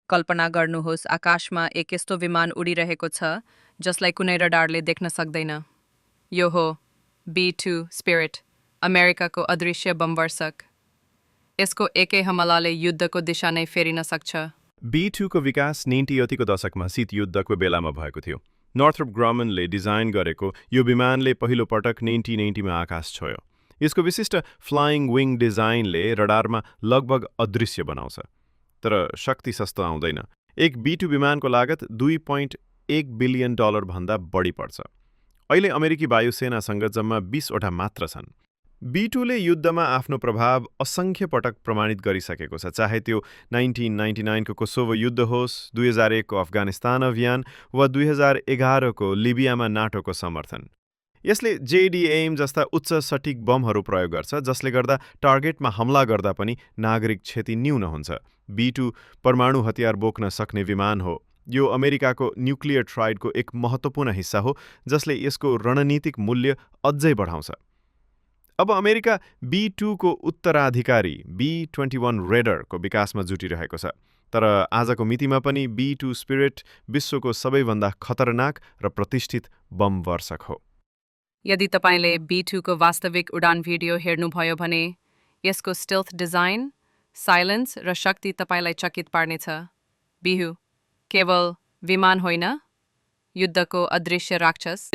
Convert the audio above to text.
कल्पना गर्नुहोस् आकाशमा एक यस्तो विमान उडिरहेको छ जसलाई कुनै रडारले देख्न सक्दैन। यो हो B2 स्पिरिट, अमेरिकाको अदृश्य बमवर्षक। यसको एकै हमलाले युद्धको दिशा नै फेरिन सक्छ। B2को विकास 1980को दशकमा शीत युद्धको बेलामा भएको थियो। नर्थ्रोप ग्रमनले डिजाइन गरेको यो विमानले पहिलो पटक 1980मा आकाश छोयो। यसको विशिष्ट फ्लाइङ विङ डिजाइनले रडारमा लगभग अदृश्य बनाउँछ। तर शक्ति सस्तो आउँदैन। एक B2 विमानको लागत $2.1 बिलियन भन्दा बढी पर्छ। अहिले अमेरिकी वायुसेनासँग जम्मा 20वटा मात्र छन्। B2ले युद्धमा आफ्नो प्रभाव असङ्ख्य पटक प्रमाणित गरिसकेको छ, चाहे त्यो 1999को कोसोभो युद्ध होस्, 2001को अफगानिस्तान अभियान वा 2011को लिबियामा नाटोको समर्थन। यसले JDAM जस्ता उच्च सटिक बमहरू प्रयोग गर्छ, जसले गर्दा टार्गेटमा हमला गर्दा पनि नागरिक क्षति न्यून हुन्छ। B2 परमाणु हतियार बोक्न सक्ने विमान हो। यो अमेरिकाको न्युक्लियर ट्राइडको एक महत्त्वपूर्ण हिस्सा हो, जसले यसको रणनीतिक मूल्य अझै बढाउँछ। अब अमेरिका B2को उत्तराधिकारी B-21 रेडरको विकासमा जुटिरहेको छ। तर आजको मितिमा पनि B2 स्पिरिट विश्वको सबैभन्दा खतरनाक र प्रतिष्ठित बम वर्षक हो। यदि तपाईले B2को वास्तविक उडान भिडियो हेर्नुभयो भने यसको स्टेल्थ डिजाइन, साइलेन्स र शक्ति तपाईलाई चकित पार्नेछ। B2 केवल विमान होइन, युद्धको अदृश्य राक्षस।